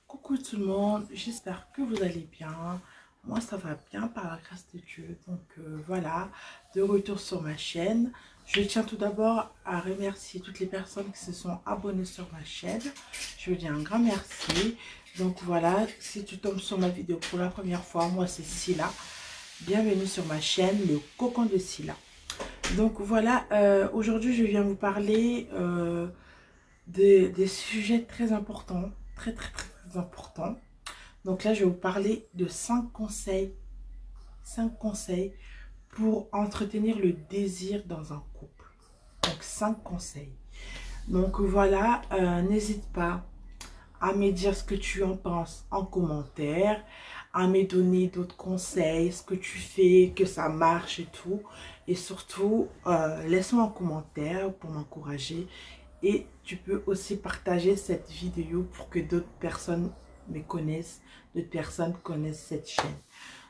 Coucou tout le monde, j'espère que vous allez bien. Moi ça va bien par la grâce de Dieu. Donc voilà, de retour sur ma chaîne. Je tiens tout d'abord à remercier toutes les personnes qui se sont abonnées sur ma chaîne. Je vous dis un grand merci. Donc voilà, si tu tombes sur ma vidéo pour la première fois, moi c'est Silla. Bienvenue sur ma chaîne, le cocon de Silla. Donc voilà, aujourd'hui je viens vous parler des sujets très importants, très importants. Donc là, je vais vous parler de 5 conseils pour entretenir le désir dans un couple. Donc 5 conseils. Donc voilà, n'hésite pas à me dire ce que tu en penses en commentaire, à me donner d'autres conseils, ce que tu fais, que ça marche et tout. Et surtout, laisse-moi un commentaire pour m'encourager. Et tu peux aussi partager cette vidéo pour que d'autres personnes me connaissent, d'autres personnes connaissent cette chaîne.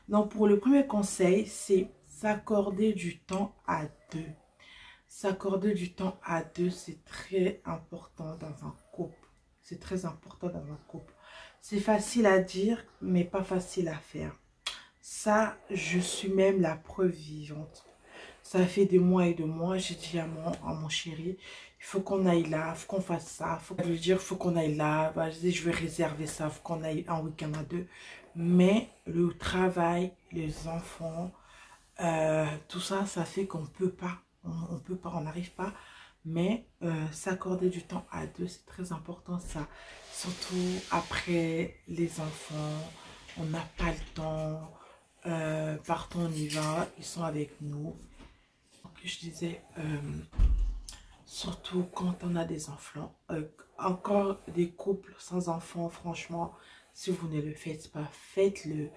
Donc pour le premier conseil, c'est s'accorder du temps à deux. S'accorder du temps à deux, c'est très important dans un couple. C'est très important dans un couple. C'est facile à dire, mais pas facile à faire. Ça, je suis même la preuve vivante. Ça fait des mois et des mois, j'ai dit à mon chéri, il faut qu'on aille là, il faut qu'on fasse ça, il faut lui dire, il faut qu'on aille là, vas-y, je vais réserver ça, il faut qu'on aille un week-end à deux. Mais le travail, les enfants, tout ça, ça fait qu'on peut pas, on peut pas, on n'arrive pas. Mais s'accorder du temps à deux, c'est très important ça. Surtout après les enfants, on n'a pas le temps. Partons, on y va, ils sont avec nous. Donc, je disais, surtout quand on a des enfants, encore des couples sans enfants, franchement, si vous ne le faites pas, faites-le.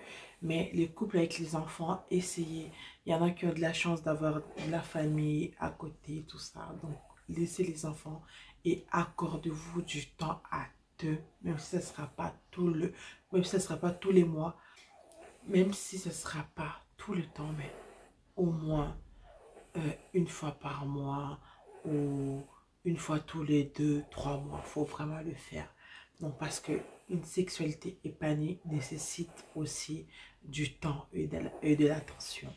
Mais les couples avec les enfants, essayez. Il y en a qui ont de la chance d'avoir de la famille à côté, tout ça. Donc, laissez les enfants et accordez-vous du temps à deux, même si ce ne sera pas même si ce sera pas tous les mois, même si ce ne sera pas tout le temps, mais au moins une fois par mois ou une fois tous les 2, 3 mois. Il faut vraiment le faire. Donc, parce que une sexualité épanouie nécessite aussi du temps et de l'attention.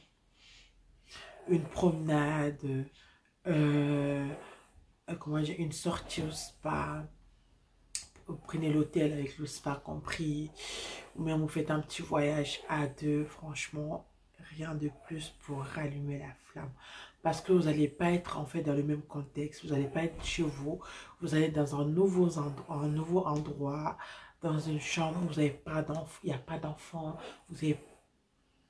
Une promenade, euh, comment dire, une sortie au spa. Vous prenez l'hôtel avec le spa compris, ou même vous faites un petit voyage à deux. Franchement, rien de plus pour rallumer la flamme. Parce que vous n'allez pas être en fait dans le même contexte, vous n'allez pas être chez vous, vous allez dans un nouveau endroit, dans une chambre, vous n'avez pas d'enfants, il n'y a pas d'enfants, vous n'avez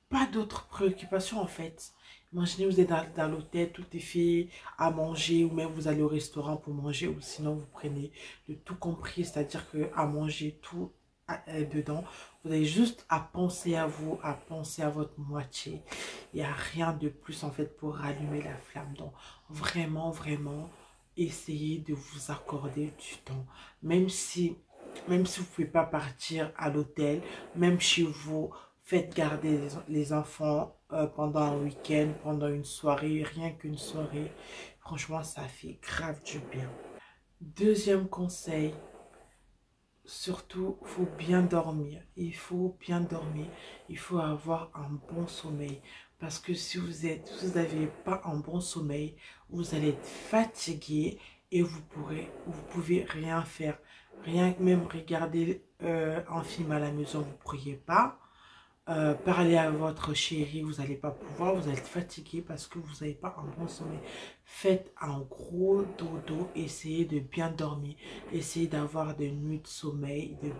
pas d'autres préoccupations en fait. Imaginez, vous êtes dans l'hôtel, tout est fait à manger, ou même vous allez au restaurant pour manger, ou sinon vous prenez le tout compris, c'est-à-dire que à manger tout dedans. Vous avez juste à penser à vous, à penser à votre moitié. Il n'y a rien de plus en fait pour rallumer la flamme. Donc vraiment, vraiment, essayez de vous accorder du temps. Même si vous ne pouvez pas partir à l'hôtel, même chez vous, faites garder les enfants pendant un week-end, pendant une soirée, rien qu'une soirée. Franchement, ça fait grave du bien. Deuxième conseil, surtout, il faut bien dormir. Il faut bien dormir. Il faut avoir un bon sommeil. Parce que si vous n'avez pas un bon sommeil, vous allez être fatigué et vous pouvez rien faire. Rien, même regarder un film à la maison, vous ne pourriez pas. Parler à votre chéri, vous n'allez pas pouvoir, vous allez être fatigué parce que vous n'avez pas un bon sommeil. Faites un gros dodo, essayez de bien dormir, essayez d'avoir des nuits de sommeil, de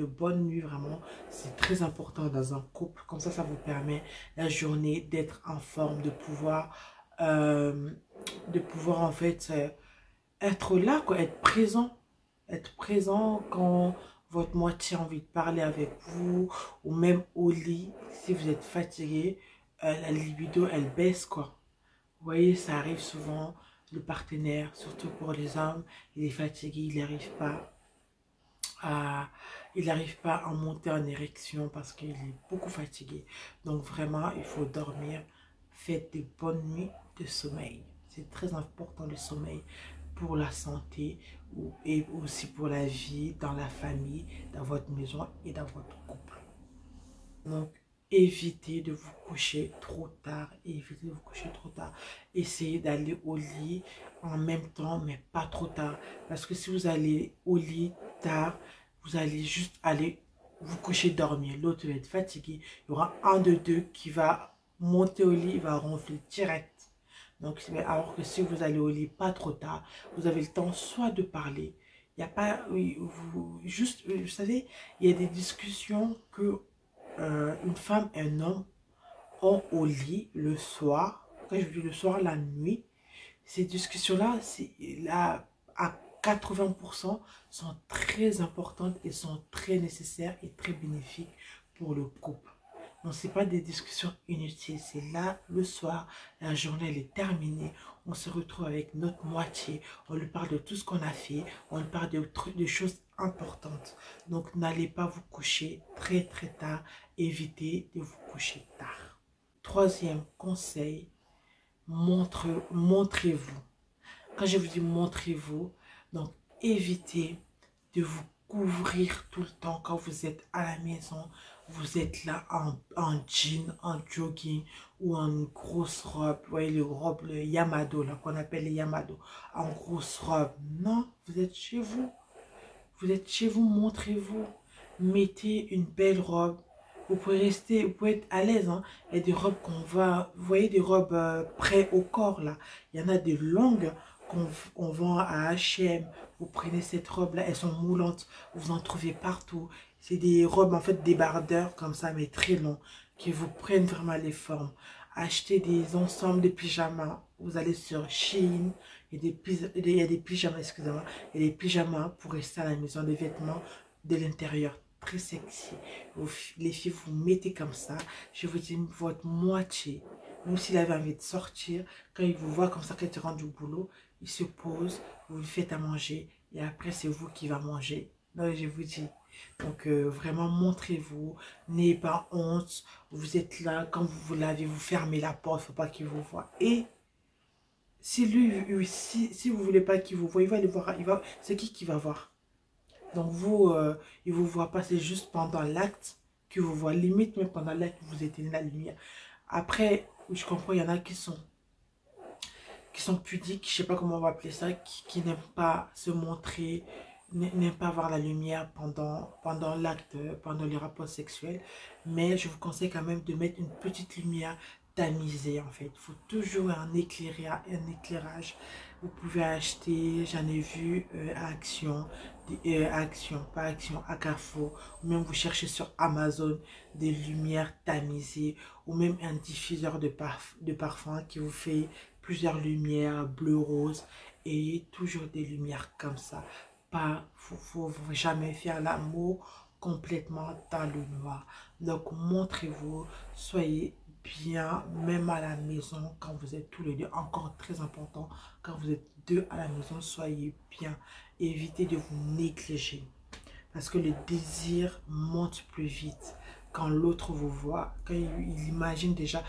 bonnes nuits vraiment. C'est très important dans un couple, comme ça vous permet la journée d'être en forme, euh, de pouvoir en fait être là, quoi, être présent quand votre moitié a envie de parler avec vous, ou même au lit, si vous êtes fatigué, la libido, elle baisse, quoi. Vous voyez, ça arrive souvent, le partenaire, surtout pour les hommes, il est fatigué, à, il n'arrive pas à monter en érection parce qu'il est beaucoup fatigué. Donc vraiment, il faut dormir. Faites de bonnes nuits de sommeil. c'est très important le sommeil pour la santé et aussi pour la vie dans la famille, dans votre maison et dans votre couple. Donc, évitez de vous coucher trop tard. Évitez de vous coucher trop tard. Essayez d'aller au lit en même temps, mais pas trop tard. Parce que si vous allez au lit tard, vous allez juste aller vous coucher dormir. L'autre va être fatigué. Il y aura un de deux qui va monter au lit, il va ronfler direct. Donc, alors que si vous allez au lit pas trop tard, vous avez le temps soit de parler. Il n'y a pas, oui, juste, vous savez, il y a des discussions que une femme et un homme ont au lit le soir, quand je dis le soir, la nuit, ces discussions-là, là, à 80% sont très importantes et sont très nécessaires et très bénéfiques pour le couple. Donc, ce n'est pas des discussions inutiles. C'est là, le soir, la journée elle est terminée. On se retrouve avec notre moitié. On lui parle de tout ce qu'on a fait. On lui parle de choses importantes. Donc, n'allez pas vous coucher très très tard. Évitez de vous coucher tard. Troisième conseil, montrez-vous. Quand je vous dis montrez-vous, donc évitez de vous couvrir tout le temps quand vous êtes à la maison. Vous êtes là en jean, en jogging ou en grosse robe. Vous voyez les robes, le Yamado, là qu'on appelle les Yamado. En grosse robe. Non, vous êtes chez vous. Vous êtes chez vous, montrez-vous. Mettez une belle robe. Vous pouvez rester, vous pouvez être à l'aise. Hein. Il y a des robes qu'on va, vous voyez des robes près au corps là. Il y en a des longues qu'on vend à H&M. Vous prenez cette robe là, elles sont moulantes. Vous en trouvez partout. C'est des robes en fait débardeurs comme ça, mais très longs, qui vous prennent vraiment les formes. Achetez des ensembles de pyjamas. Vous allez sur Shein. Il y a des pyjamas, excusez-moi. Il y a des pyjamas pour rester à la maison, des vêtements de l'intérieur très sexy. Les filles, vous mettez comme ça. Je vous dis, votre moitié, même s'il avait envie de sortir, quand il vous voit comme ça, quand il rentre du boulot, il se pose, vous lui faites à manger et après, c'est vous qui va manger. Donc, je vous dis. Donc, vraiment, montrez-vous. N'ayez pas honte. Vous êtes là. Quand vous vous lavez, vous fermez la porte. Il ne faut pas qu'il vous voie. Et si lui, si vous voulez pas qu'il vous voie, il va aller voir. C'est qui va voir? Donc vous, il ne vous voit pas, c'est juste pendant l'acte qu'il vous voit. Limite, même pendant l'acte, vous éteignez la lumière. Après, je comprends, il y en a qui sont pudiques, je ne sais pas comment on va appeler ça, qui n'aiment pas se montrer, n'aiment pas voir la lumière pendant l'acte, pendant les rapports sexuels. Mais je vous conseille quand même de mettre une petite lumière tamisée en fait. Il faut toujours un éclairage. Vous pouvez acheter, j'en ai vu à Action, pas Action, à Carrefour, ou même vous cherchez sur Amazon des lumières tamisées, ou même un diffuseur de parfum qui vous fait plusieurs lumières, bleu, rose, et toujours des lumières comme ça. Faut jamais faire l'amour complètement dans le noir. Donc, montrez-vous, soyez bien, même à la maison, quand vous êtes tous les deux. Encore très important, quand vous êtes deux à la maison, soyez bien. Évitez de vous négliger. Parce que le désir monte plus vite quand l'autre vous voit, quand il imagine déjà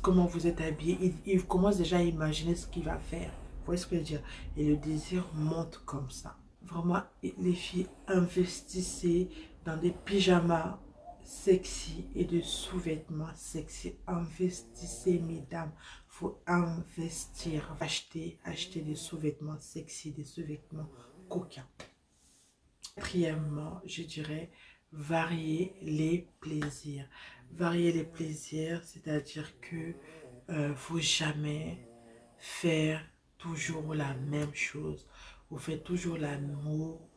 comment vous êtes habillé, il commence déjà à imaginer ce qu'il va faire. Vous voyez ce que je veux dire? Et le désir monte comme ça. Vraiment, les filles, investissez dans des pyjamas sexy et de sous-vêtements sexy. Investissez, mesdames. Faut investir. Acheter des sous-vêtements sexy, des sous-vêtements coquins. Quatrièmement, je dirais varier les plaisirs. Varier les plaisirs, c'est-à-dire que faut jamais faire toujours la même chose. Vous faites toujours l'amour,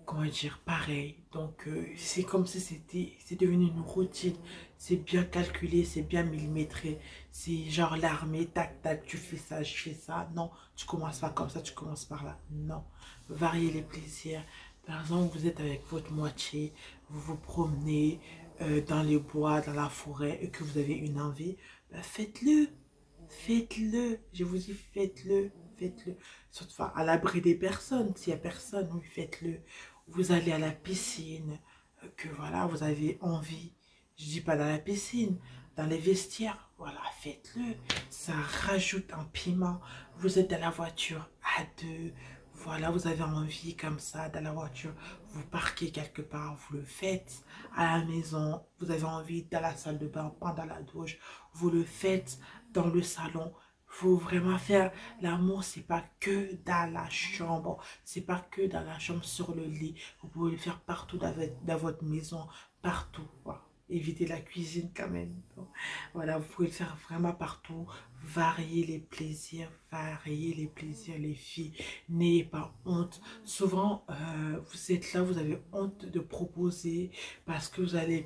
comment dire, pareil. Donc, c'est comme si c'est devenu une routine. C'est bien calculé, c'est bien millimétré. C'est genre l'armée, tac, tac, tu fais ça, je fais ça. Non, tu commences pas comme ça, tu commences par là. Non. Variez les plaisirs. Par exemple, vous êtes avec votre moitié, vous vous promenez dans les bois, dans la forêt, et que vous avez une envie, ben faites-le. Faites-le. Je vous dis, faites-le. Faites-le. Surtout à l'abri des personnes. S'il n'y a personne, oui, faites-le. Vous allez à la piscine, que voilà, vous avez envie. Je dis pas dans la piscine, dans les vestiaires. voilà, faites-le. Ça rajoute un piment. Vous êtes dans la voiture à deux. Voilà, vous avez envie comme ça, dans la voiture, vous parquez quelque part, vous le faites. À la maison, vous avez envie dans la salle de bain, pendant la douche, vous le faites dans le salon. Faut vraiment faire l'amour, c'est pas que dans la chambre, c'est pas que dans la chambre sur le lit. Vous pouvez le faire partout dans votre maison, partout. Voilà. Évitez la cuisine quand même. Donc, voilà, vous pouvez le faire vraiment partout. Variez les plaisirs, les filles. N'ayez pas honte. Souvent, vous êtes là, vous avez honte de proposer parce que vous avez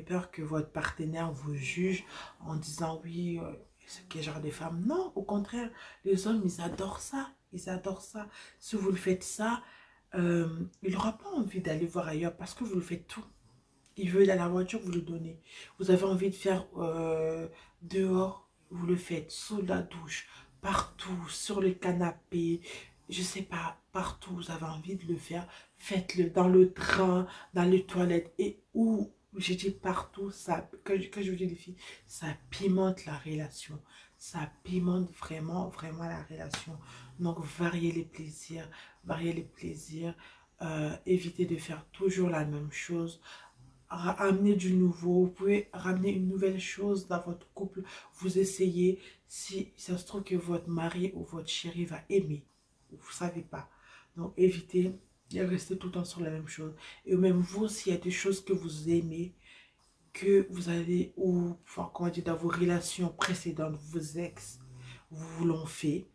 peur que votre partenaire vous juge en disant oui, c'est quel genre de femme. Non, au contraire, les hommes, ils adorent ça. Ils adorent ça. Si vous le faites ça, il n'aura pas envie d'aller voir ailleurs parce que vous le faites tout. Il veut aller à la voiture, vous le donnez. Vous avez envie de faire dehors, vous le faites. Sous la douche, partout, sur le canapé, je sais pas, partout vous avez envie de le faire. Faites-le dans le train, dans les toilettes et où, j'ai dit partout, ça, que je vous dis les filles, ça pimente la relation. Ça pimente vraiment, vraiment la relation. Donc, variez les plaisirs, variez les plaisirs. Évitez de faire toujours la même chose, amener du nouveau, vous pouvez ramener une nouvelle chose dans votre couple, vous essayez, si ça se trouve que votre mari ou votre chéri va aimer, vous ne savez pas, donc évitez de rester tout le temps sur la même chose, et même vous, s'il y a des choses que vous aimez, que vous avez, ou enfin, comment dire, dans vos relations précédentes, vos ex, vous l'ont fait,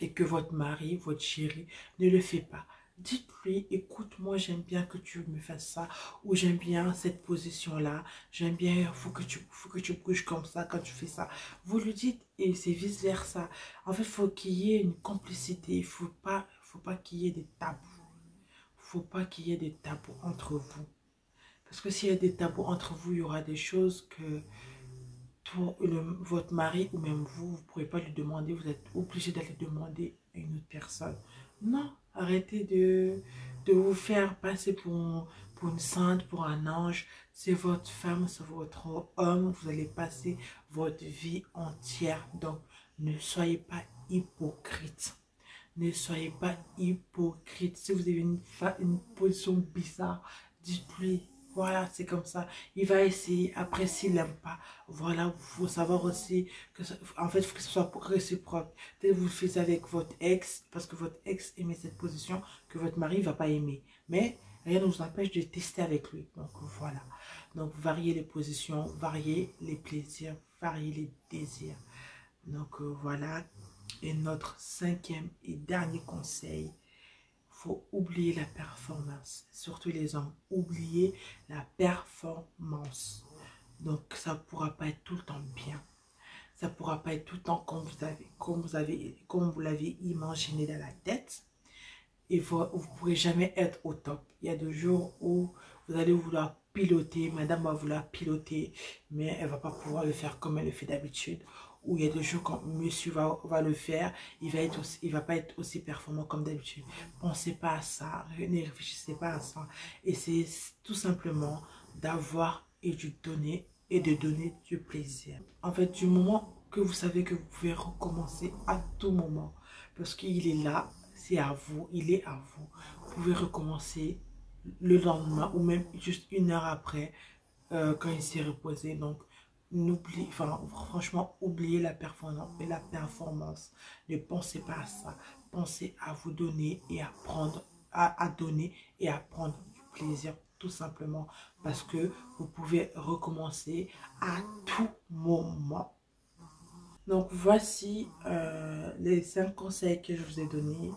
et que votre mari, votre chéri ne le fait pas. Dites-lui, écoute, moi j'aime bien que tu me fasses ça, ou j'aime bien cette position-là, j'aime bien, faut que tu bouges comme ça quand tu fais ça. Vous lui dites, et c'est vice-versa. En fait, il faut qu'il y ait une complicité, faut pas qu'il y ait des tabous. Faut pas qu'il y ait des tabous entre vous. Parce que s'il y a des tabous entre vous, il y aura des choses que votre mari ou même vous ne pourrez pas lui demander, vous êtes obligé d'aller demander à une autre personne. Non, arrêtez de vous faire passer pour une sainte, pour un ange. C'est votre femme, c'est votre homme, vous allez passer votre vie entière. Donc, ne soyez pas hypocrite. Ne soyez pas hypocrite. Si vous avez une position bizarre, dites-lui, voilà, c'est comme ça. Il va essayer. Après, s'il n'aime pas, voilà, il faut savoir aussi que, en fait, il faut que ce soit réciproque. Peut-être vous le faites avec votre ex, parce que votre ex aimait cette position, que votre mari ne va pas aimer. Mais rien ne vous empêche de tester avec lui. Donc, voilà. Donc, variez les positions, variez les plaisirs, variez les désirs. Donc, voilà. Et notre cinquième et dernier conseil, faut oublier la performance. Surtout les hommes, oubliez la performance. Donc, ça ne pourra pas être tout le temps bien. Ça ne pourra pas être tout le temps comme vous l'avez imaginé dans la tête. Et vous ne pourrez jamais être au top. Il y a des jours où vous allez vouloir piloter, madame va vouloir piloter, mais elle ne va pas pouvoir le faire comme elle le fait d'habitude. Ou il y a des jours quand monsieur va le faire, il va pas être aussi performant comme d'habitude. Pensez pas à ça, ne réfléchissez pas à ça. Et c'est tout simplement d'avoir et de donner du plaisir. En fait, du moment que vous savez que vous pouvez recommencer à tout moment, parce qu'il est là, c'est à vous, il est à vous. Vous pouvez recommencer le lendemain ou même juste une heure après quand il s'est reposé. Donc, franchement, oubliez la performance. Ne pensez pas à ça. Pensez à vous donner et à prendre, à donner et à prendre du plaisir, tout simplement. Parce que vous pouvez recommencer à tout moment. Donc, voici les 5 conseils que je vous ai donnés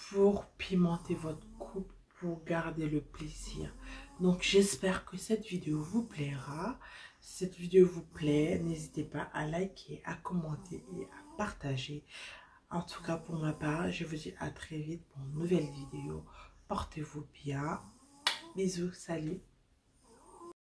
pour pimenter votre couple, pour garder le plaisir. Donc, j'espère que cette vidéo vous plaira. Si cette vidéo vous plaît, n'hésitez pas à liker, à commenter et à partager. En tout cas, pour ma part, je vous dis à très vite pour une nouvelle vidéo. Portez-vous bien. Bisous, salut.